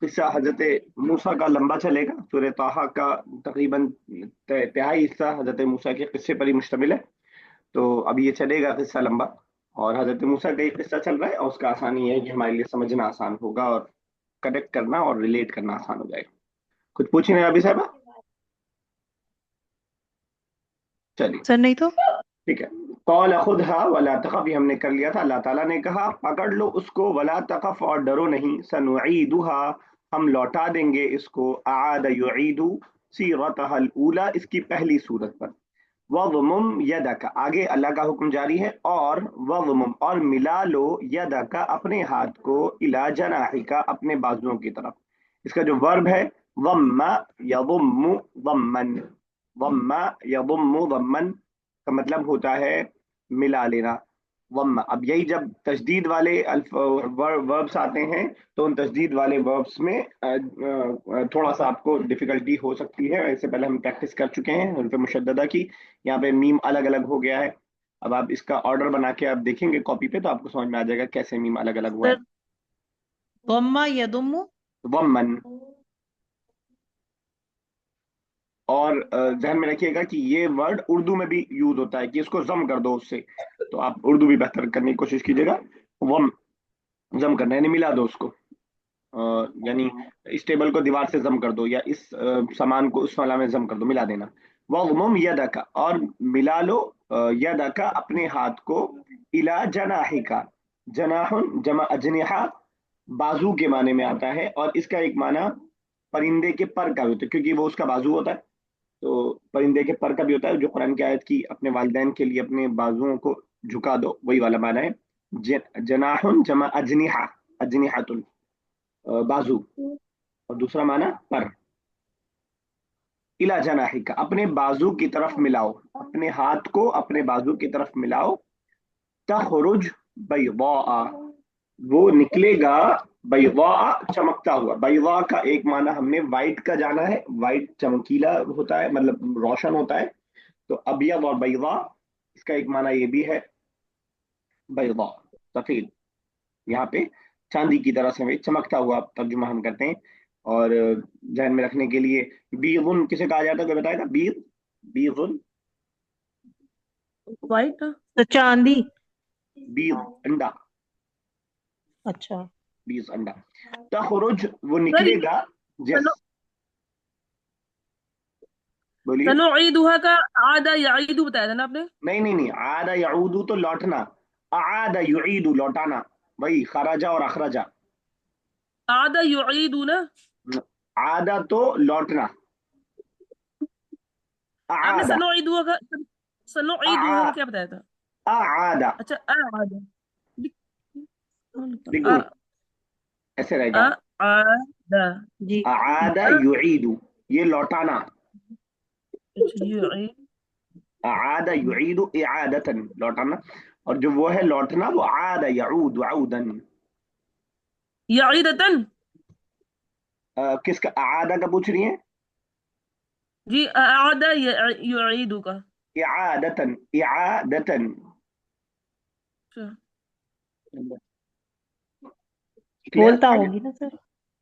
قصہ حضرت موسیٰ کا لمبا چلے گا. سورہ طٰہٰ کا تقریباً تہائی حصہ حضرت موسیٰ کے قصے پر ہی مشتمل ہے. تو اب یہ چلے گا قصہ لمبا. اور حضرت موسیٰ کا یہ قصہ چل رہا ہے، اور اس کا آسانی یہ ہے کہ ہمارے لیے سمجھنا آسان ہوگا اور کنیکٹ کرنا اور ریلیٹ کرنا آسان ہو جائے گا. کچھ پوچھیں گے ابھی صاحبہ؟ چلیے سر نہیں تو ٹھیک ہے. قال خذها ولا تخف، یہ ہم نے کر لیا تھا. اللہ تعالیٰ نے کہا پکڑ لو اس کو، ولا تخف اور ڈرو نہیں. سنعیدها، ہم لوٹا دیں گے اس کو. اعاد یعید سیرتها الاولى، اس کی پہلی صورت پر. وضمم یدک، آگے اللہ کا حکم جاری ہے. اور وضمم، اور ملا لو یدک، اپنے ہاتھ کو. الی جناحک، اپنے بازوؤں کی طرف. اس کا جو ورب ہے ضم یضم ضمن، ضم یضم ضمن کا مطلب ہوتا ہے ملا لینا. ضم، اب یہی جب تشدید والے وربس آتے ہیں تو ان تشدید والے وربس میں تھوڑا سا آپ کو ڈیفیکلٹی ہو سکتی ہے. اس سے پہلے ہم پریکٹس کر چکے ہیں حروف مشددہ کی. یہاں پہ میم الگ الگ ہو گیا ہے. اب آپ اس کا آرڈر بنا کے آپ دیکھیں گے کاپی پہ تو آپ کو سمجھ میں آ جائے گا کیسے میم الگ الگ ہوا سر، ہے. ضمہ یضم. ضمن. اور ذہن میں رکھیے گا کہ یہ ورڈ اردو میں بھی یوز ہوتا ہے کہ اس کو ضم کر دو اس سے. تو آپ اردو بھی بہتر کرنے کی کوشش کیجیے گا. ضم، ضم کرنا یعنی ملا دو اس کو. یعنی اس ٹیبل کو دیوار سے ضم کر دو، یا اس سامان کو اس والا میں ضم کر دو، ملا دینا. وَغْمُمْ يَدَكَ، اور ملا لو یدک، اپنے ہاتھ کو. الا جناحک، جناح جمع اجنحہ، بازو کے معنی میں آتا ہے. اور اس کا ایک معنی پرندے کے پر کا بھی ہوتا ہے کیونکہ وہ اس کا بازو ہوتا ہے. تو پرندے کے پر کا بھی ہوتا ہے جو قرآن کی آیت کی اپنے والدین کے لیے اپنے بازوؤں کو جھکا دو، وہی والا معنی ہے. جناح جمع اجنحہ، اجنحۃ، بازو. اور دوسرا معنی پر. الا جناحک، اپنے بازو کی طرف ملاؤ، اپنے ہاتھ کو اپنے بازو کی طرف ملاؤ. تخرج بیضاء، وہ نکلے گا. بیضاء، چمکتا ہوا. بیضاء کا ایک معنی ہم نے وائٹ کا جانا ہے، وائٹ چمکیلا ہوتا ہے، مطلب روشن ہوتا ہے. تو ابیض اور بیضاء، اس کا ایک معنی یہ بھی ہے بیضاء، سفید. یہاں پہ چاندی کی طرح سے چمکتا ہوا ترجمہ ہم کرتے ہیں. اور ذہن میں رکھنے کے لیے بیضن کسے کہا جاتا ہے، کوئی بتائے گا؟ بیض، بیضن. وائٹ. تو چاندی. بیض انڈا، اچھا بیض انڈا. تخرج، وہ سر، نکلے گا. جس، سنو بولیے. سنعیدها کا عاد یعید بتایا تھا نا آپ نے. نہیں نہیں نہیں، عاد یعود تو لوٹنا، اعاد یعید لوٹانا، وہی خراجہ اور اخراجہ. عاد یعید نا. عاد تو لوٹنا، آپ نے اعاد، سنعیدها کا کیا بتایا تھا؟ اعاد. اچھا اعاد. دیکھو ایسے رہے گا. اعاد. جی. اعاد یعید، یہ لوٹانا. یعید. اعاد یعید اعادتا، لوٹانا. اور جو وہ ہے لوٹنا وہ عاد یعود عودا. یعیدتن. کس کا اعادہ کا پوچھ رہی ہیں؟ جی اعاد یعید کا. اعادتا، اعادتا. اچھا. کلیئر بولتا آگے؟ ہوگی نا سر.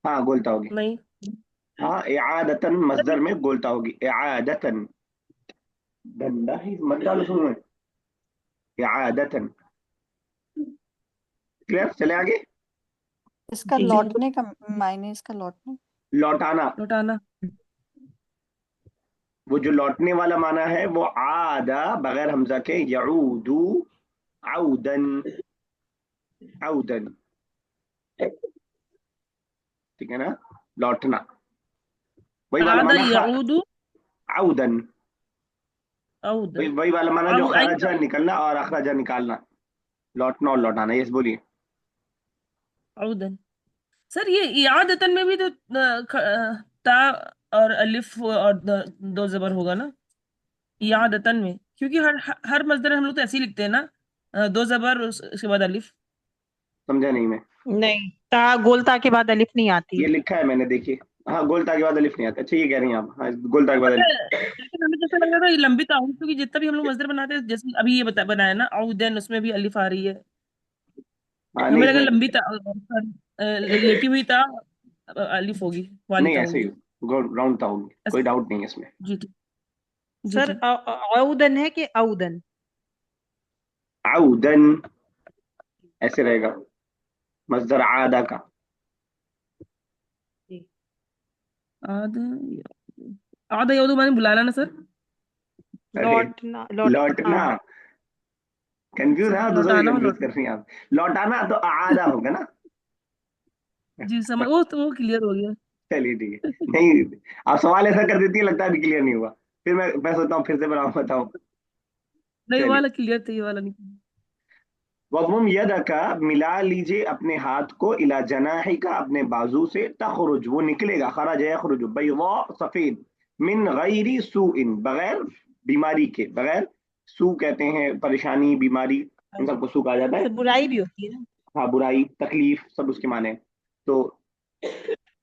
ہاں گولتا ہوگی. نہیں. ہاں اعادتا مصدر میں گولتا ہوگی. اعادتا، دندہ ہی مت ڈالو سن میں. اعادتا. کلیئر، چلے آگے. اس کا جی لوٹنے کا معنی، اس کا لوٹنے. لوٹانا، لوٹانا. وہ جو لوٹنے والا معنی ہے وہ عاد بغیر حمزہ کے یعود عودن، عودن. ٹھیک ہے نا، لوٹنا. وہی والا عاد معنی یعود عودن، عود. وہی والا معنی جو خرجہ نکلنا اور اخرجہ نکالنا. لوٹنا اور لوٹانا. یس بولیے. عودن. سر یہ اعادتن میں بھی تو تا اور الف اور دو زبر ہوگا نا اعادتن میں، کیونکہ ہر مصدر ہم لوگ تو ایسے ہی لکھتے ہیں نا، دو زبر اس کے بعد الف. سمجھا نہیں میں. نہیں، تا گولتا کے بعد الف نہیں آتی. یہ لکھا ہے میں نے، دیکھیے. ہاں گولتا کے بعد الف نہیں آتا. اچھا یہ کہہ رہی ہیں آپ؟ ہاں گولتا کے بعد پتہ الف. ہے، لیکن ہمیں جیسا لگ رہا تھا یہ لمبی تا ہوگی، کیونکہ جتنا بھی ہم لوگ مصدر بناتے ہیں جیسے ابھی یہ بنایا نا عودن، اس میں بھی الف آ رہی ہے. ہاں ہمیں نہیں لگا سر. لمبی تا لیٹی ہوئی تا अलिफ होगी, नहीं वालिदा ऐसे ही होगी। राउंड था होगी, कोई ऐसे- डाउट नहीं है इसमें। जी ठीक, जी सर ठीक। औदन है कि औदन? आउदन ऐसे रहेगा, मस्दर आदा का। जी। आद आधा यौदु मैंने बुलाना ना सर। अरे लौटना, लौटना, हाँ। कंफ्यूज है, सर दूसरों को लौटाना और कंफ्यूज लौटना। कर रही हैं आप। लौटाना तो आदा होगा ना। जी समझ, वो क्लियर हो गया। चलिए ठीक है। नहीं, आप सवाल ऐसा कर देती है, लगता है अभी क्लियर नहीं हुआ, फिर मैं सोचता हूँ फिर से बनाऊँ, बताऊँ। नहीं चलिए, वाला क्लियर था, ये वाला नहीं clear। वमुम यदका, मिला लीजिए अपने हाथ को, इला जनाही का, अपने बाजू से, तखरुज वो निकलेगा, खरज यखरुज, बैदा सफेद, मिन गैरी सूइन बगैर बीमारी के, बगैर सू कहते हैं परेशानी बीमारी, इन सबको सू कहा जाता है। सर बुराई भी होती है ना? हाँ, बुराई तकलीफ सब उसके माने हैं। तो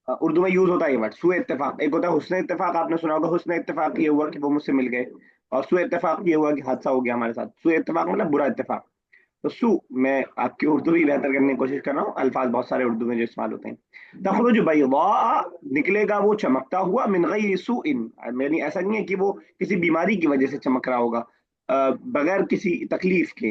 उर्दू में यूज होता है ये वर्ड, सू इत्तेफाक। एक होता है हुस्न इत्तेफाक, आपने सुना होगा, हुस्न इत्तेफाक ये हुआ कि वो मुझसे मिल गए, और सू इत्तेफाक ये हुआ कि हादसा हो गया हमारे साथ। सू इत्तेफाक मतलब बुरा इत्तेफाक। तो सू, मैं आपकी उर्दू भी बेहतर करने की कोशिश कर रहा हूँ, अल्फाज बहुत सारे उर्दू में जो इस्तेमाल होते हैं। तखरुज बैदा, निकलेगा वो चमकता हुआ, मिन गैरि सूइन, यानी ऐसा नहीं है कि वो किसी बीमारी की वजह से चमक रहा होगा, बगैर किसी तकलीफ के।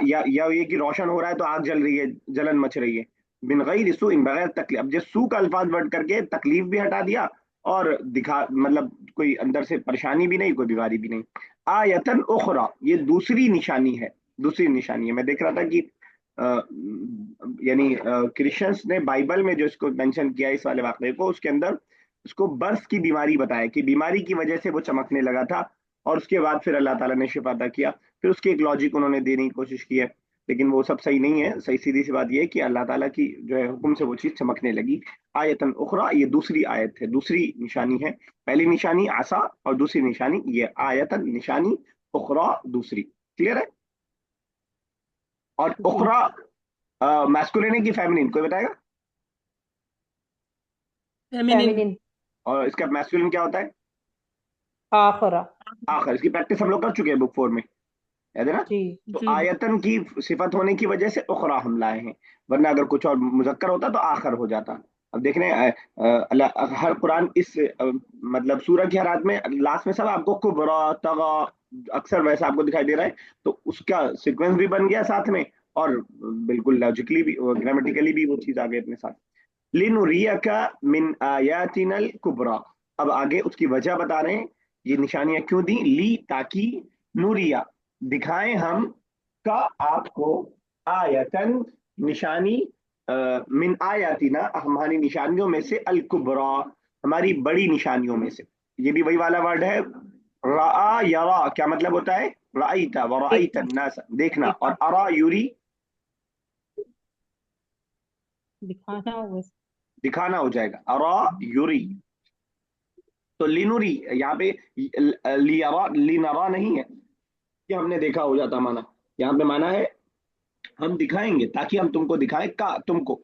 या ये कि रोशन हो रहा है तो आग जल रही है, जलन मच रही है। बिन गैरि सूइन, बगैर तकलीफ। अब जिस सू का अल्फाज वर्ड करके तकलीफ भी हटा दिया, और दिखा मतलब कोई अंदर से परेशानी भी नहीं, कोई बीमारी भी नहीं। आयतन उखरा, ये दूसरी निशानी है, दूसरी निशानी है। मैं देख रहा था कि यानी क्रिश्चियंस ने बाइबल में जो इसको मेंशन किया इस वाले वाकये को, उसके अंदर उसको बर्स की बीमारी बताया कि बीमारी की वजह से वो चमकने लगा था, और उसके बाद फिर अल्लाह ताला ने शिफा अता किया। फिर उसकी एक लॉजिक उन्होंने देने की कोशिश की है, लेकिन वो सब सही नहीं है। सही सीधी सी बात यह है कि अल्लाह ताला की जो है हुक्म से वो चीज चमकने लगी। आयतन उखरा, ये दूसरी आयत है, दूसरी निशानी है। पहली निशानी आसा, और दूसरी निशानी ये आयतन, निशानी उखरा दूसरी। क्लियर है? और जी। उखरा मैस्कुलिन है कि फेमिनिन, कोई बताएगा? फेमिनिन। फेमिनिन। और इसका मैस्कुलिन क्या होता है? आखरा। आखिर। इसकी प्रैक्टिस हम लोग कर चुके हैं बुक 4 में, याद है ना? जी। तो जी आयतन की सिफत होने की वजह से उखरा हम लाए हैं, वरना अगर कुछ और मुजक्कर होता तो आखिर हो जाता। अब देख रहे हैं हर कुरान इस मतलब सूरह की हर आयत में लास्ट में सब आपको कुबरा तगा, अक्सर वैसा आपको दिखाई दे रहा है। तो उसका सीक्वेंस भी बन गया साथ में, और बिल्कुल लॉजिकली भी, ग्रामेटिकली भी वो चीज आ गई अपने साथ। लिनुरियका मिन आयातिनल कुबरा। अब आगे उसकी वजह बता रहे हैं, ये निशानियां क्यों दी, ली ताकि, नूरिया दिखाएं हम, का आपको, आयतन निशानी, मिन आयातिना हमारी निशानियों में से, अल कुबरा हमारी बड़ी निशानियों में से। ये भी वही वाला वर्ड है, रा यरा, क्या मतलब होता है? राईता व राईता देखना। नास, देखना, और देखना। अरा युरी, दिखाना होगा। दिखाना हो जाएगा, अरा युरी। तो लिनुरी यहाँ पे लियरा, लिनरा नहीं है कि हमने देखा हो जाता माना, यहाँ पे माना है हम दिखाएंगे, ताकि हम तुमको दिखाएं, का तुमको।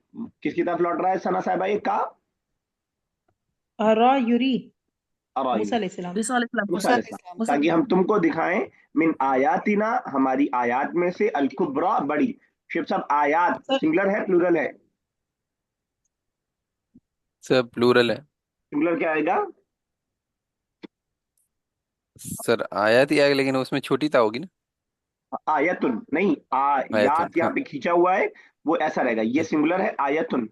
किसकी तरफ लौट रहा है सना साहब, ये का? अरा युरी, अरा मूसा युरी, अलैहिस्सलाम। ईसा अलैहिस्सलाम। मूसा मूसा अलैहिस्सलाम। अलैहिस्सलाम। मूसा ताकि हम अलैहिस्सलाम। तुमको दिखाएं, मिन आयातिना हमारी आयात में से, अल कुबरा बड़ी। शिव साहब, आयात सर सिंगुलर है प्लूरल है? सब प्लूरल है। सिंगुलर क्या आएगा? सर आया थी आगे, लेकिन उसमें छोटी ता होगी ना। आयतुन नहीं, आयतन, आयात यहाँ हाँ। पे खींचा हुआ है, वो ऐसा रहेगा। ये सिंगुलर है आयतुन,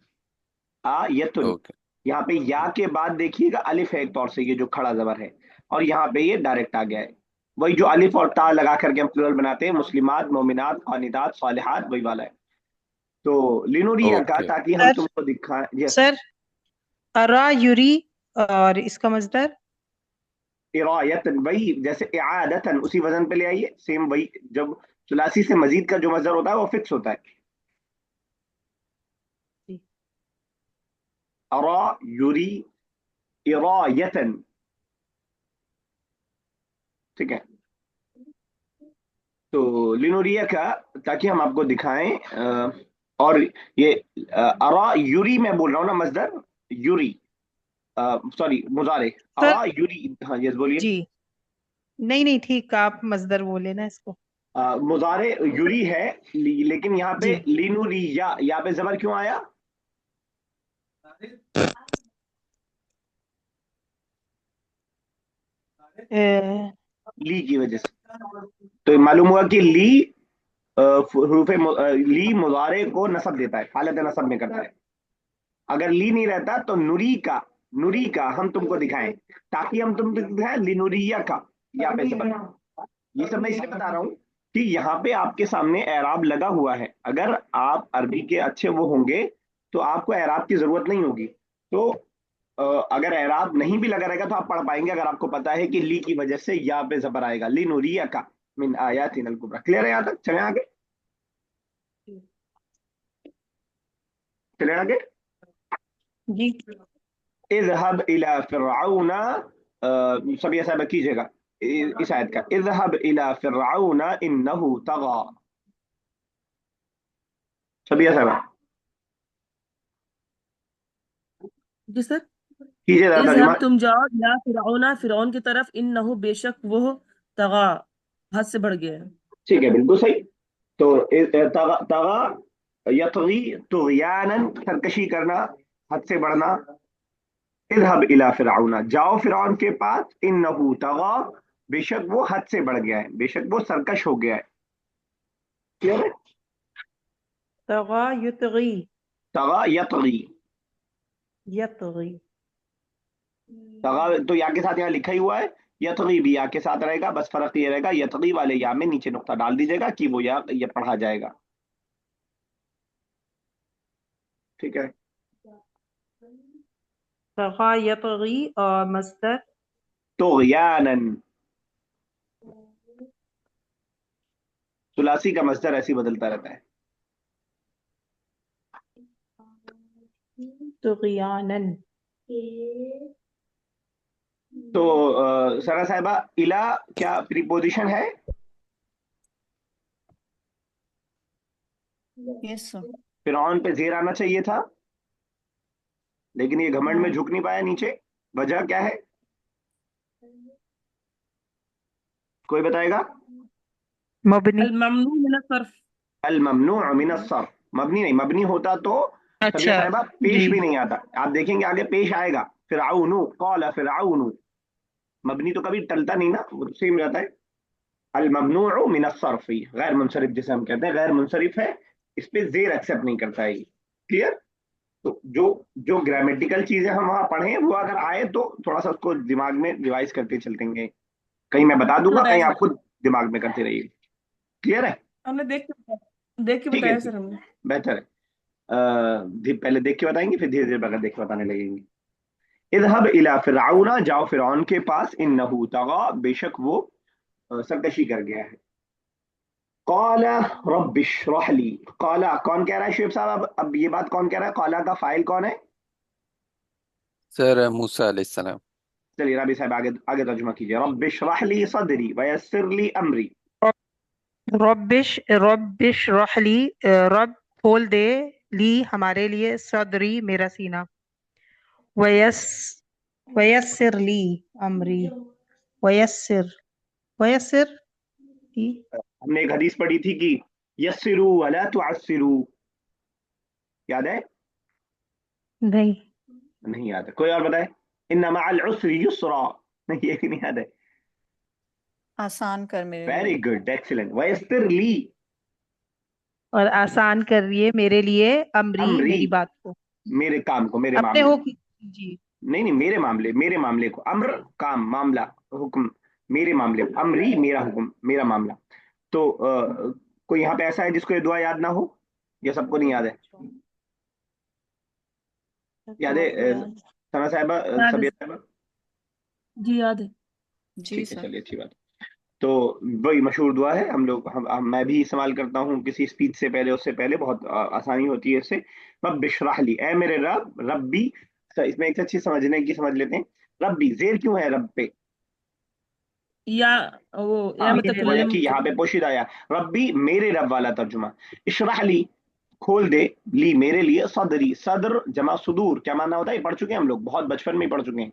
आयतुन। ओके। यहाँ पे या के बाद देखिएगा अलिफ है एक तौर से, ये जो खड़ा जबर है, और यहाँ पे ये डायरेक्ट आ गया है। वही जो अलिफ और ता लगा करके हम प्लूरल बनाते हैं, मुस्लिमात, मोमिनात, कानितात, सालिहात, वही वाला है। तो लिनुरिया का, ओके। ताकि हम सर तुमको दिखाएं। यस, सर अरा युरी, और इसका मजदर? इरायतन, वही जैसे इआदतन, उसी वजन पे ले आइए, सेम वही। जब सुलासी से मजीद का जो मजदर होता है वो फिक्स होता है। जी। अरा युरी इरायतन, ठीक है? तो लिनुरिया का, ताकि हम आपको दिखाएं, और ये अरा युरी मैं बोल रहा हूँ ना, मजदर युरी, सॉरी मुजारे, सर अरा युरी। हाँ यस, बोलिए। जी, नहीं नहीं ठीक, आप मजदर बोले ना इसको। मुजारे युरी है, लेकिन यहाँ पे जी। लिनुरिया, यहाँ पे जबर क्यों आया? ली की वजह से। तो मालूम हुआ कि ली ली मुजारे को नसब देता है, हालत नसब में करता है। अगर ली नहीं रहता तो नुरी का हम तुमको दिखाएं, ताकि हम तुमको दिखाएं लिनुरिया का, यहाँ पे सब। ये सब मैं इसलिए बता रहा हूँ कि यहाँ पे आपके सामने एराब लगा हुआ है। अगर आप अरबी के अच्छे वो होंगे तो आपको एराब की जरूरत नहीं होगी। तो अगर एराब नहीं भी लगा रहेगा तो आप पढ़ पाएंगे, अगर आपको पता है कि ली की वजह से यहाँ पे जबर आएगा, ली नुरिया का मिन आयातिनल कुबरा। क्लियर है यहाँ तक? चले आगे, चले आगे। जी। इज़हब इला फिरऔना, सब ये सब कीजिएगा इस आयत का। इज़हब इला फिरऔना इन्नहु तगा। सब ये सब जी सर। कीजिए जरा तर्जुमा। इज़हब तुम जाओ, या फिरौना, फिरौन की तरफ, इन्नहु बेशक वो तगा हद से बढ़ गया है। ठीक है, बिल्कुल सही। तो तगा तगा यतगी तुगयानन, सरकशी करना, हद से बढ़ना। इज़हब इला फिरऔना, जाओ फिरौन के पास, इन्नहु तगा, बेशक वो हद से बढ़ गया है, बेशक वो सरकश हो गया है। क्लियर है? तगा युतगी, तगा यतगी, यतगी। तगा तो या के साथ यहाँ लिखा ही हुआ है, यतगी भी या के साथ रहेगा, बस फर्क ये रहेगा यतगी वाले या में नीचे नुक्ता डाल दीजिएगा कि वो या ये पढ़ा जाएगा। ठीक है। तगा यतगी और मस्दर तुगयानन, सुलासी का मस्दर ऐसे ही बदलता रहता है। तुगयानन। तो सरा साहिबा, इला क्या प्रीपोजिशन है? Yes sir. फिरौन पे जेर आना चाहिए था, लेकिन ये घमंड में झुक नहीं पाया नीचे। वजह क्या है? कोई बताएगा? मबनी। अल ममनू मिन सर्फ। अल ममनू मिन अस्सर्फ, मबनी नहीं, मबनी होता तो सबिया अच्छा साहिबा पेश जी। भी नहीं आता। आप देखेंगे आगे पेश आएगा, फिरऔनु क़ाल फिरऔनु। मबनी तो कभी टलता नहीं ना, वो तो सेम रहता है। अल ममनू मिन अस्सर्फ, गैर मुनसरिफ जिसे हम कहते हैं, गैर मुनसरिफ है, इस पे जेर एक्सेप्ट नहीं करता है। क्लियर? तो जो जो ग्रामेटिकल चीजें हम वहां पढ़े वो अगर आए तो थोड़ा सा उसको दिमाग में रिवाइज करते चलतेंगे। कहीं मैं बता दूंगा, बताया कहीं सर, आप खुद दिमाग में करते रहिए। क्लियर है? हमने देख के ठीक है, बताया ठीक, सर हमने। बेहतर है। पहले देख के बताएंगे, फिर धीरे धीरे बगैर देख के बताने लगेंगे। इज़हब इला फिरऔना, जाओ फिरौन के पास, इन्नहु तगा, बेशक वो सरकशी कर गया है। क़ाला रब्बिश्रह ली, क़ाला कौन कह रहा है शुएब साहब? अब ये बात कौन कह रहा है? क़ाला का फाइल कौन है? सर मूसा अलैहिस्सलाम। चलिए राबी साहब आगे आगे तर्जुमा कीजिए। रब्बिश्रह ली सदरी वयस्सिर ली अमरी। रब्बिश रहली, रब खोल दे, ली हमारे लिए, सदरी मेरा सीना, वयस वयस्सिर ली अमरी, वयस्सिर वयस्सिर ली। हमने एक हदीस पढ़ी थी कि यस्सिरू वला तुअस्सिरू, याद है? नहीं। नहीं याद है? कोई और बताए। इन्ना मअल उसरी युसरा, नहीं ये भी नहीं याद है? आसान कर मेरे वेरी लिए। Good, excellent. वयस्सिर ली और आसान कर रही है मेरे लिए, अमरी अमरी, मेरी बात को, मेरे काम को, मेरे अपने मामले हो को। की जी। नहीं नहीं, मेरे मामले को। अम्र काम, मामला, हुक्म, मेरे मामले को। अमरी मेरा हुक्म, मेरा मामला। तो कोई यहाँ पे ऐसा है जिसको ये दुआ याद ना हो? या सबको नहीं याद है? याद है सना साहिबा, याद है सबिया सर। साहिबा? जी याद है। जी ठीक है, सर। चलिए, अच्छी बात। तो वही मशहूर दुआ है, हम लोग मैं भी इस्तेमाल करता हूँ किसी स्पीच से पहले, उससे पहले बहुत आसानी होती है इससे। रब इशराह ली, ए मेरे रब, रब्बी। इसमें एक अच्छी समझने की समझ लेते हैं। रब्बी जेर क्यों है रब पे? या वो या हाँ, मेरे वो है मुतकल्लिम कि यहाँ पे पोशीदा आया, रब्बी मेरे रब वाला तर्जुमा। इशराह ली खोल दे, ली मेरे लिए, सदरी, सदर जमा सुदूर क्या माना होता है? ये पढ़ चुके हैं हम लोग, बहुत बचपन में ही पढ़ चुके हैं।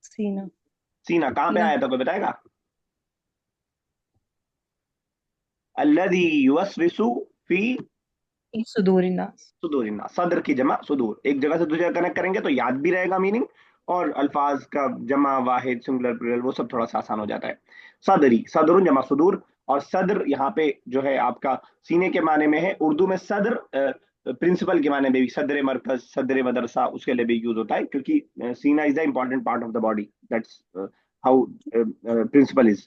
सीना। सीना कहाँ पे सीना। आया था, कोई बताएगा? अल्लज़ी युवस्विसु फी सुदूर नास। सुदूर, सदर की जमा सुदूर। एक जगह से दूसरी जगह कनेक्ट करेंगे तो याद भी रहेगा मीनिंग, اور الفاظ کا جمع واحد سنگولر پلورل وہ سب تھوڑا سا آسان ہو جاتا ہے. صدری صدر جمع صدور. اور صدر یہاں پہ جو ہے آپ کا سینے کے معنی میں ہے. اردو میں صدر پرنسپل کے معنی میں بھی صدر مرکز صدر مدرسہ اس کے لیے بھی یوز ہوتا ہے کیونکہ سینہ is the important part of the body. That's how principle is.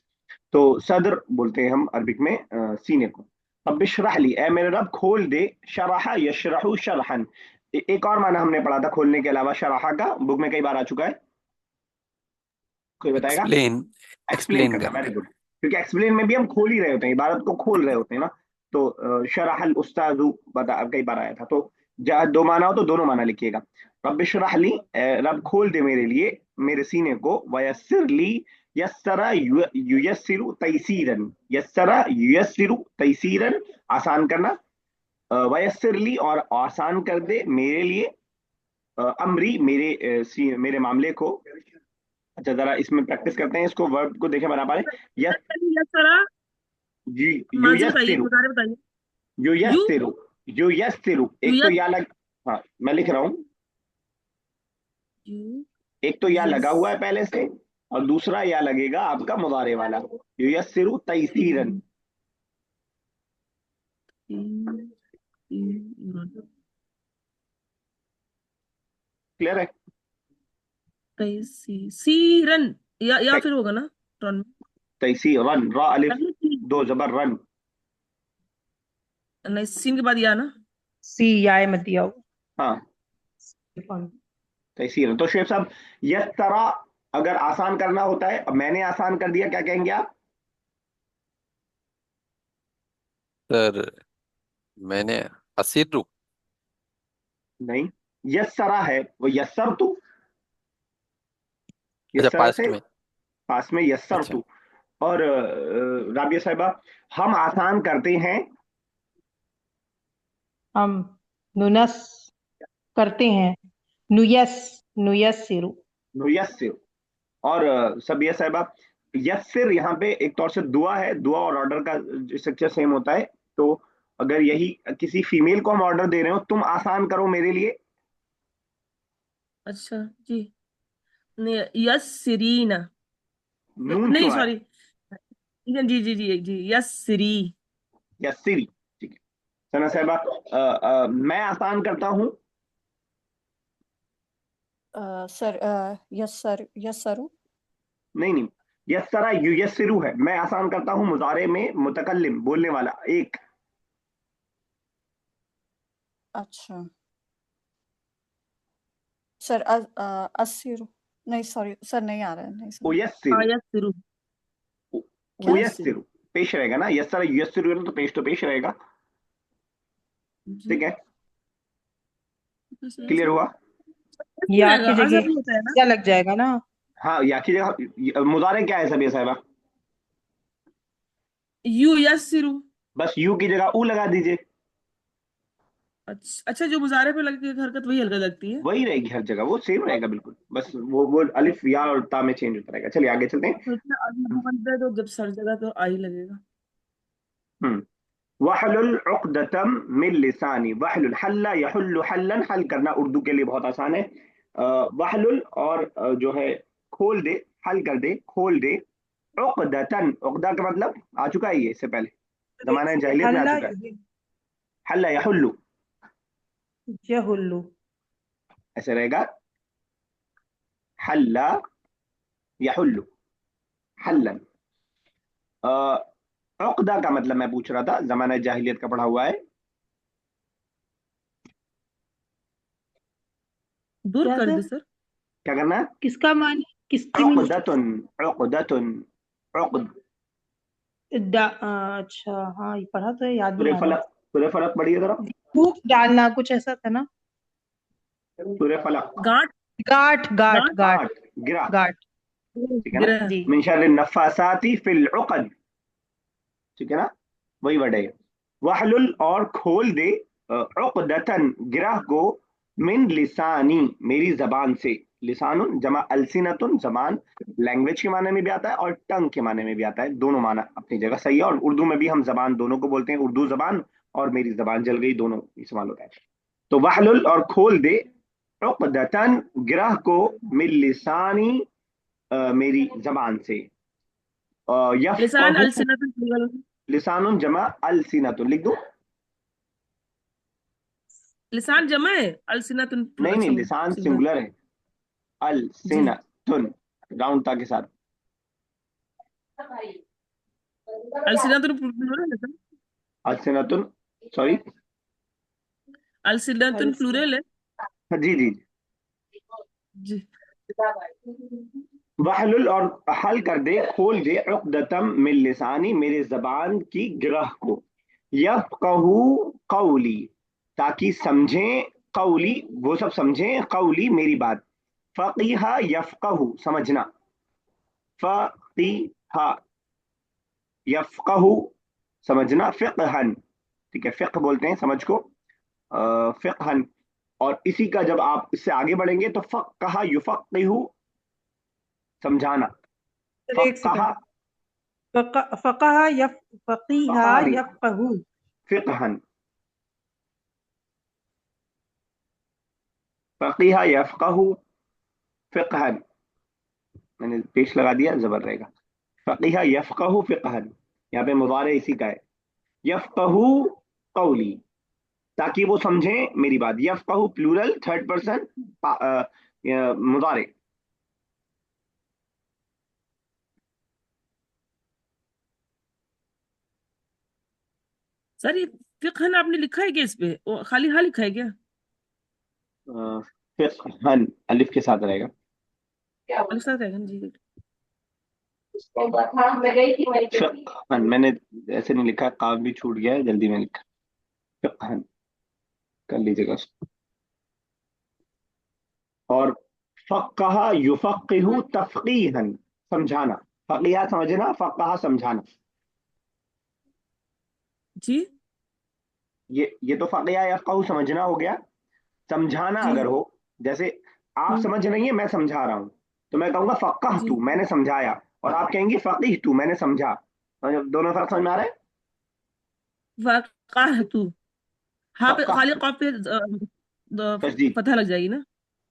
تو صدر بولتے ہیں ہم عربک میں سینے کو. رب اشرح لی اے میرے رب کھول دے. شرح یشرح شرحن. ایک اور معنی ہم نے پڑھا تھا کھولنے کے علاوہ شرح کا, بک میں کئی بار آ چکا ہے, کوئی بتائے گا؟ ایکسپلین ایکسپلین ایکسپلین کرنا. کرنا. Very good. کیونکہ ایکسپلین میں بھی ہم کھول ہی رہے ہوتے ہیں, عبارت کو کھول رہے ہوتے ہیں نا. تو شرح الاستاذ بتا کئی بار آیا تھا. تو جہاں دو معنی ہو تو دونوں معنی لکھیے گا. رب اشرح لی رب کھول دے میرے لیے میرے سینے کو. ویسر لی یسرا یسر تیسیرن. یسرا یسر تیسیرن آسان کرنا. ویسر لی اور آسان کر دے میرے لیے. امری میرے معاملے کو. اچھا ذرا اس میں پریکٹس کرتے ہیں, اس کو ورب کو دیکھیں بنا پا رہے. یس یسرا جی ماضی بتائیے, یسر مضارع بتائیے. یو یسر یسر. ایک تو یا لگ, ہاں میں لکھ رہا ہوں. یو ایک تو یا لگا یس ہوا ہے پہلے سے, اور دوسرا یا لگے گا آپ کا مضارع والا. یسر تیسیرن. کلیئر ہے؟ سیرن یا پھر ہوگا نا رن. تیسیرن را الف دو زبر رن. نہیں سین کے بعد یا نا. سی یا مدیہ ہو. ہاں تیسیرن. تو شعیب صاحب یسرا اگر آسان کرنا ہوتا ہے, اب میں نے آسان کر دیا, کیا کہیں گے آپ؟ سر میں نے اسر نہیں, یسرا ہے وہ یسر تو. اچھا یسرا پاسٹ سے میں. پاس میں یسر اچھا تو. اور رابعہ صاحبہ ہم آسان کرتے ہیں. ہم ننس کرتے ہیں. نیس نیسرو. یسر. اور سبیہ صاحبہ یسر یہاں پہ ایک طور سے دعا ہے, دعا اور آرڈر کا اسٹرکچر سیم ہوتا ہے. تو اگر یہی کسی فیمیل کو ہم آرڈر دے رہے ہو, تم آسان کرو میرے لیے. اچھا جی. یس سرینا. نون نہیں کیوں آیا؟ سوری, جی جی جی جی یس سری. یسری. ٹھیک ہے. ثنا صاحبہ میں آسان کرتا ہوں. سر یسر یسرو. نہیں نہیں, یسرا یسرو ہے, میں آسان کرتا ہوں مضارع میں متکلم بولنے والا ایک. اچھا سر اسرو. نہیں سوری سر نہیں آ رہا ہے, نہیں سر. یسرو یس سرو. کیا؟ یسرو پیش رہے گا نا. یسرا یسرو ہے نا, تو پیش رہے گا. ٹھیک ہے, کلیئر ہوا؟ یا کی جگہ آزاد ہوتا ہے نا. یا لگ جائے گا نا. ہاں یا کی جگہ مضارع کیا ہے سبیہ صاحبہ؟ یو یس سرو. بس یو کی جگہ او لگا دیجئے. اچھا جو مظاہرے پہ لگتی ہے حرکت وہی حرکت لگتی ہے. وہی رہے گی ہر جگہ, وہ سیم رہے گا بالکل, بس وہ الف یا اور تا میں چینج ہوتا رہے گا. چلیے آگے چلتے ہیں. تو جب سر جگہ تو آ ہی لگے گا. وحلل عقدتم من لسانی. وحلل حل یحل حلن, حل کرنا اردو کے لیے بہت آسان ہے. وحلل اور جو ہے کھول دے, حل کر دے, کھول دے. عقدتن, عقدہ کا مطلب آ چکا ہے, یہ اس سے پہلے زمانہ جاہلیت میں آ چکا ہے. حل یحل یحلو. ایسے رہے گا, حل یحل حلن. عقدہ کا مطلب میں پوچھ رہا تھا, زمانہ جاہلیت کا پڑھا ہوا ہے. دور کیا کر سر؟ دے سر. کیا کرنا ہے؟ کس کا معنی کس کی میننگ؟ عقدتن عقدتن عقد. اچھا ہاں یہ پڑھا تو ہے, یاد سورہ نہیں آ رہا. فلق, سورہ فلق پڑھیے ذرا. پھوک ڈالنا کچھ ایسا تھا نا. سورہ فلق. گانٹ. گاٹھ گاٹھ گانٹ. گاٹھ گرا. گاٹھ. ٹھیک ہے نا. گرہ. جی من شر النفاثات فی العقد. ٹھیک ہے نا, وہی ورڈ ہے. وحلل اور کھول دے, عقدتن گرہ کو, من لسانی میری زبان سے. لسان جمع السنتن, زبان لینگویج کے معنی میں بھی آتا ہے اور ٹنگ کے معنی میں بھی آتا ہے. دونوں معنی اپنی جگہ صحیح ہے, اور اردو میں بھی ہم زبان دونوں کو بولتے ہیں, اردو زبان اور میری زبان جل گئی دونوں استعمال ہوتا ہے. تو وحلل اور کھول دے उक़दतन गिरह को मिन लिसानी मेरी जबान से। लिसान यफ़क़हू अलसिनतुन प्लूरल, लिसानुन जमा अलसिनतुन लिख दूं? लिसान जमा है, अलसिनतुन नहीं नहीं, सम लिसान सिंगुलर। सिंगुलर है। जी, अलसिनतुन राउंड ता के साथ। अलसिनतुन प्लूरल है सर, अलसिनतुन, सॉरी, अलसिनतुन प्लूरल है। जी जी। जी, वहलुल और हल कर दे, खोल दे, उक़दतम मिन लिसानी मेरे जबान की गिरह को, यफ़क़हू कौली ताकि समझें, कौली वो सब समझें, कौली मेरी बात। फ़क़ीहा यफ़क़हू समझना, फ़क़ीहा यफ़क़हू समझना, फ़िक़हन, ठीक है, फ़िक़्ह बोलते हैं समझ को, फ़िक़हन। और इसी का जब आप इससे आगे बढ़ेंगे तो फ़क़्क़हा युफ़क़्क़िहु समझाना, सर एक फ़क़्क़हा सेकंड, फक़हा यफ फक़ीहा फ़क़ानी यफ़क़हू। फ़िक़हन, फ़क़ीहा यफ़क़हू फ़िक़हन, मैंने पेश लगा दिया, ज़बर रहेगा। फ़क़ीहा यफ़क़हू फ़िक़हन, यहाँ पे मुज़ारे इसी का है। यफ़क़हू कौली ताकि वो समझें मेरी बात। यफ़क़हू प्लूरल थर्ड पर्सन मुज़ारे। सर ये फिक्हन आपने लिखा है क्या इस पे, वो खाली हाँ लिखा है क्या? फ़िक़हन अलिफ के साथ रहेगा। अलग रहेगा ना जी। फ़िक़हन मैंने ऐसे नहीं लिखा, काफ भी छूट गया है, जल्दी में लिखा। फ़िक़हन कर लीजिएगा उसको। और फ़क़्क़हा युफ़क़्क़िहु तफ़क़ीहन समझाना, फ़क़ीहा समझना, फ़क़्क़हा समझाना। जी ये तो फ़क़ीहा यफ़क़हू समझना हो गया। समझाना जी। अगर हो, जैसे आप हम्म, समझ रही हैं, मैं समझा रहा हूं, तो मैं कहूंगा फ़क़्क़हतु जी, मैंने समझाया, और आप कहेंगी फ़क़ीहतु मैंने समझा। दोनों फर्क समझ में आ रहा है? वक़ाहतु, हाँ पे खाली फ़क़्क़हतु कॉफ पे तशदीद, फतह लग जाएगी ना।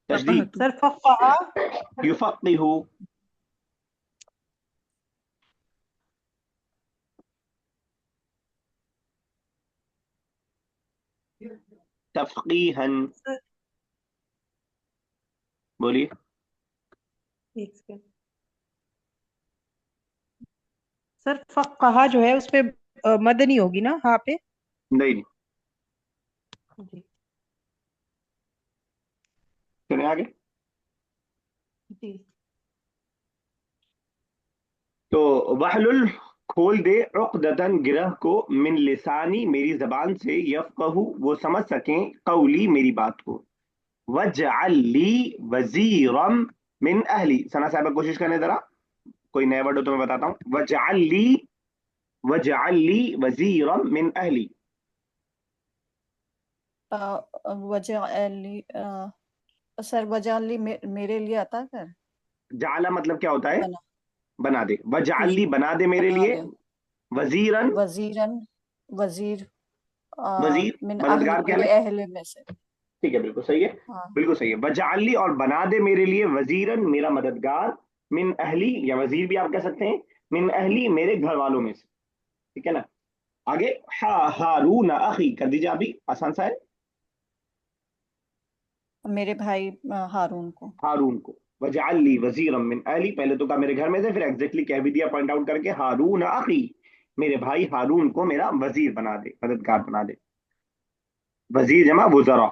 तशदीद। वक़ाहतु। सर फक़हा युफ़क़्क़िहु तफ़क़ीहन। सर बोलिए। एक सेकंड, सर फक़हा जो है उसपे मद नहीं होगी ना हाँ पे? नहीं, जी चले आगे। जी। तो वहलुल खोल दे, उक़दतन गिरह को, मिन लिसानी मेरी जबान से, यफ़क़हू वो समझ सकें, कौली मेरी बात को। वजअल ली वज़ीरम मिन अहली। सना साहब कोशिश करने जरा, कोई नया वर्ड हो तो मैं बताता हूँ। वजअल ली वज़ीरम मिन अहली। वजअली सर वजअली मेरे लिए अता कर, जाला मतलब क्या होता है? बना बना दे। वजअल कुछ ली बना दे मेरे बना लिए, दे, वज़ीरन वजीरन, वजीर वज़ीर मिन अहली मददगार क्या मेरे है? अहले में से। ठीक है, बिल्कुल सही है, हाँ बिल्कुल सही है। वजअली और बना दे मेरे लिए, वज़ीरन मेरा मददगार, मिन अहली या वज़ीर भी आप कह सकते हैं, मिन अहली मेरे घर वालों में से। ठीक है ना? आगे हारून अखी कर दीजिए, आप भी आसान सा है। मेरे भाई हारून को। हारून को। वजअली वज़ीरम मिन अहली, पहले तो कहा मेरे घर में से, फिर एग्जैक्टली कह भी दिया पॉइंट आउट करके, हारून अखी मेरे भाई हारून को मेरा वजीर बना दे, मददगार बना दे। वजीर जमा वुज़रा,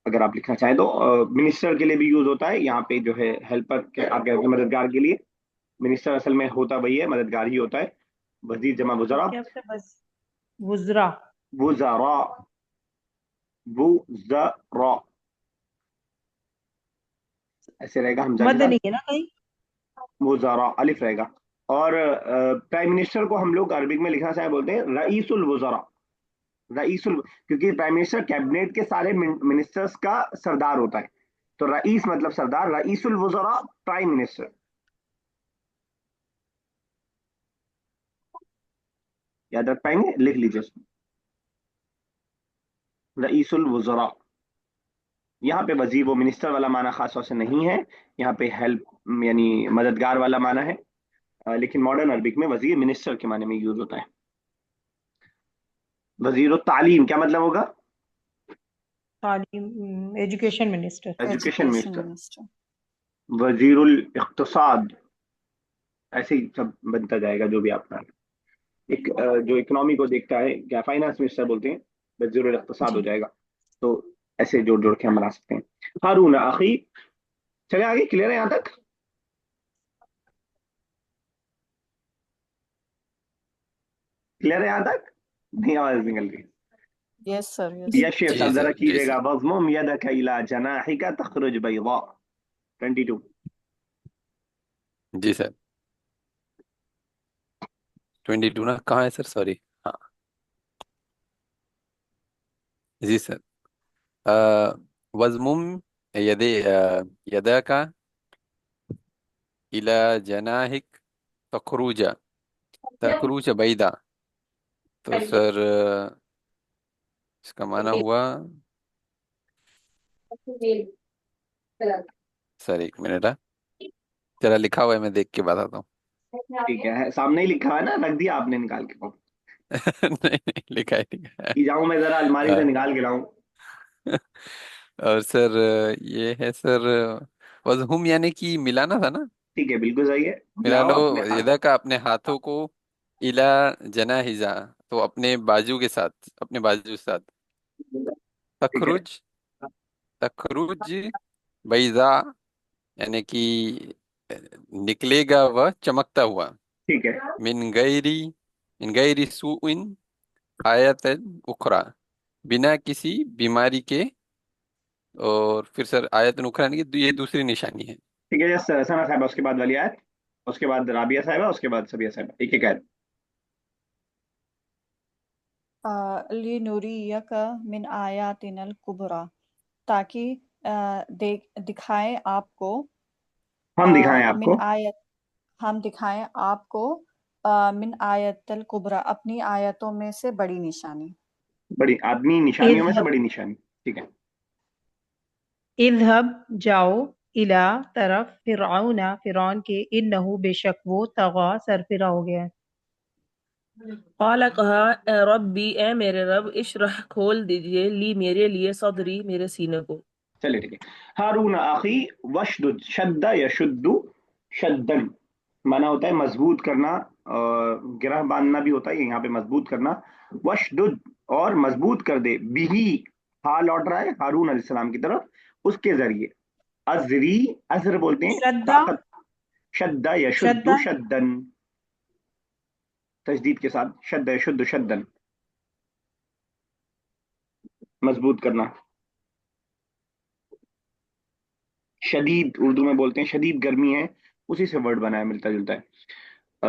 अगर आप लिखना चाहें तो। मिनिस्टर के लिए भी यूज होता है यहाँ पे, जो है हेल्पर के आप कहते हैं, मददगार के लिए। मिनिस्टर असल में होता वही है, मददगार ही होता है। वजीर जमा वुज़रा। क्या होता है बस? वुज़रा। वुज़रा, वुज़रा ऐसे रहेगा हमजा के मद साथ। नहीं है ना कहीं? वुज़रा अलिफ रहेगा। और प्राइम मिनिस्टर को हम लोग अरबिक में लिखना चाहे बोलते हैं रईसुल वुज़रा। रईसुल, क्योंकि प्राइम मिनिस्टर कैबिनेट के सारे मिनिस्टर्स का सरदार होता है, तो रईस मतलब सरदार, रईसुल वुज़रा प्राइम मिनिस्टर। याद रख पाएंगे? लिख लीजिए उसको, रईसुल वुज़रा। यहाँ पे वजीर वो मिनिस्टर वाला माना खास तौर से नहीं है, यहाँ पे हेल्प यानी मददगार वाला माना है। लेकिन मॉडर्न अरबिक में वजीर मिनिस्टर के माने में यूज होता है। वजीर तालीम क्या मतलब होगा? तालीम, education minister. Education education minister. Minister. वजीरुल इक्तसाद, ऐसे ही सब बनता जाएगा जो भी आपका एक जो इकोनॉमी को देखता है, क्या फाइनेंस मिनिस्टर बोलते हैं, वजीरुल इक्तसाद हो जी जाएगा। तो ऐसे जोड़ जोड़ के हम बना सकते हैं। हारून अखी, चले आगे, क्लियर है यहाँ तक? क्लियर है यहाँ तक? नहीं, आवाज निकल रही। Yes sir yes. यश शेर जी साहब जरा सर, जी कीजिएगा, सर। वज़्मुम यदक इला जनाहिका तखरुज बैदा। 22। जी सर। 22 ना, कहाँ है सर? सॉरी। हाँ, जी सर। वज़मुम यदे यदा का इला जनाहिक तखरूजा, तखरूज बैदा। तो सर इसका माना हुआ, सर एक मिनट है, जरा लिखा हुआ है, मैं देख के बताता हूँ। ठीक है, सामने ही लिखा है ना, रख दिया आपने निकाल के? नहीं नहीं, लिखा है, लिखा कि जाऊं मैं जरा अलमारी से है। निकाल के लाऊं? और सर ये है सर, वजहुम यानी कि मिलाना था ना। ठीक है, बिल्कुल सही है। मिला लाओ लो। अपने हाथ। यदा का अपने हाथों को, इला जना हिजा, तो अपने बाजू के साथ, अपने बाजू के साथ। ठीक है। तखरुज, तखरुज बैजा, यानी कि निकलेगा वह चमकता हुआ। ठीक है। मिन गैरी, मिन गैरी सुइन आयतन उखरा, बिना किसी बीमारी के। और फिर सर आयतन उखरा यानी कि ये दूसरी निशानी है। ठीक है, यस सना साहब, उसके बाद वाली आयत, उसके बाद राबिया साहबा, उसके बाद सबिया साहबा, एक एक आयत। लिनुरियका मिन आयातिनल कुबरा, ताकि दिखाएं आपको, हम दिखाएं मिन आपको। आयत, हम दिखाएं आपको, मिन आयतल कुबरा, अपनी आयतों में से बड़ी निशानी। बड़ी आदमी निशानियों में से इज़हब, बड़ी निशानी। ठीक है। इज़हब जाओ, इला तरफ, फिरौना, फिरौन के, इन्नहु बेशक वो, तगा सरफिरा हो गया है। काला कहा, रब्बी ए मेरे रब, इशरह खोल दीजिए, ली मेरे लिए, सदरी मेरे सीने को। चलिए ठीक है। हारून अखी वशदुद, शद्दा यशुद्दु शद्दन, माना होता है मजबूत करना, गिरह बांधना भी होता है, यहाँ पे मजबूत करना। वशदुद, और मजबूत कर दे, बिही, हा लौट रहा है हारून अलैहिस्सलाम की तरफ, उसके जरिए। अजरी, अजर बोलते हैं श्रद्धा, ताकत। शद्दा यशुद्दु श्रद्धा, शद्दन, तजदीद के साथ, शद्दा यशुद्दु शद्दन, मजबूत करना। शदीद उर्दू में बोलते हैं, शदीद गर्मी है, उसी से वर्ड बना है, मिलता जुलता है।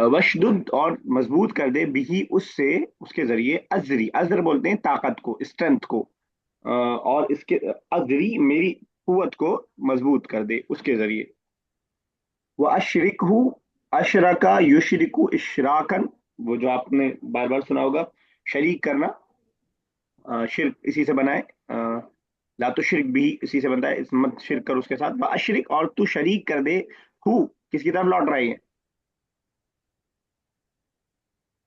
वशदुद, और मजबूत कर दे, बिही, उससे, उसके जरिए। अजरी, अजर बोलते हैं ताकत को, स्ट्रेंथ को। और इसके अजरी, मेरी कुवत को मजबूत कर दे उसके जरिए। वो अशरिक हूँ, अशरका युशरिकु इशराकन, वो जो आपने बार बार सुना होगा, शरीक करना। शिरक इसी से बना है। ला तो शिरक भी इसी से बनता है, इस मत शिरक कर उसके साथ। वह अशरिक, और तू शरीक कर दे, हु, किसकी तरफ लौट रही है?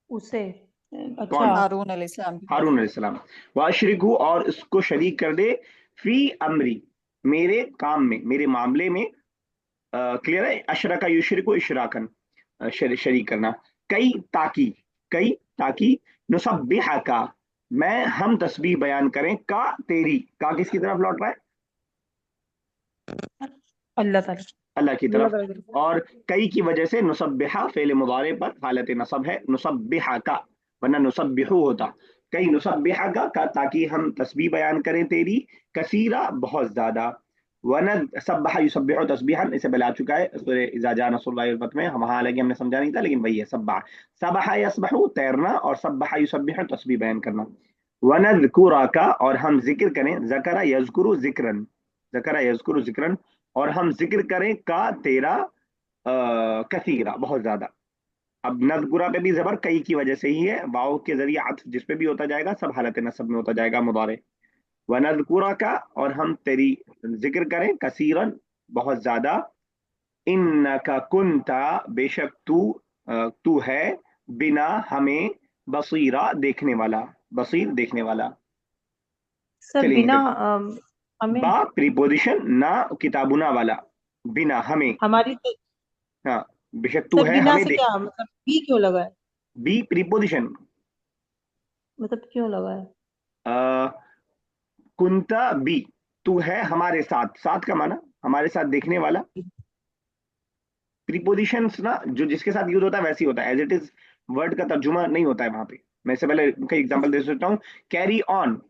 उसे, अच्छा, कौन? हारून अलैहिस्सलाम की तरफ। हारून अलैहिस्सलाम। वह अशरिक हु, और इसको शरीक कर दे, फी अमरी, मेरे काम में, मेरे मामले में। क्लियर है? अशरा का युशरिक को इशराकन, शरीक करना। कई, ताकि, कई, ताकि, नुसब्बिहा का, मैं, हम तस्बीह बयान करें, का, तेरी, का किसकी तरफ लौट रहा है? अल्लाह ताला। अल्लाह की अल्लाह तरफ। ताला। और कई की वजह से नुसब्बिहा फेल मुदारे पर हालत नसब है, नुसब्बिहा का, वरना नुसब्बिहु होता। कई नुसब्बिहा का, ताकि हम तस्बीह बयान करें तेरी, कसीरा, बहुत ज्यादा। वन सब्बहा युसब्बिहु तस्बीहन, इसे बता चुका है सूरह इज़ा जा नस्रुल्लाहि वल फतह में, हम, हालांकि हमने समझा नहीं था, लेकिन वही है सब्बहा। सबहा यसबहु, तैरना, और सब्बहा युसब्बिहु, तस्बीह बयान करना। वनज़कुरा का, और हम जिक्र करें, ज़करा यज़कुरु ज़िक्रन, ज़करा यज़कुरु ज़िक्रन, और हम जिक्र करें का, तेरा, कसीरा, बहुत ज्यादा। अब नज़कुरा पे भी जबर कई की वजह से ही है, वाव के जरिए अत्फ जिस पे भी होता जाएगा सब हालत नसब में होता जाएगा मुदारे। वनज़कुरका, और हम तेरी जिक्र करें, कसीरन बहुत ज्यादा, इन्नका कुंता, बेशक तू है, बिना हमें, बसीरा देखने वाला, बसीर देखने वाला। सर चलिए यहीं बिना पे हमें बा प्रीपोजिशन, ना किताबुना वाला, बिना हमें, हमारी तो, हाँ, बेशक तू सर है बिना हमें से देख, क्या मतलब बी क्यों लगा है, बी प्रीपोजिशन, मतलब क्यों लगा है? कुंता बी, तू है हमारे साथ, साथ का माना हमारे साथ देखने वाला। प्रीपोजिशंस ना जो जिसके साथ यूज होता है वैसे ही होता है, एज इट इज वर्ड का तर्जुमा नहीं होता है वहां पे। मैं इससे पहले कई एग्जांपल दे सकता हूँ। Carry on,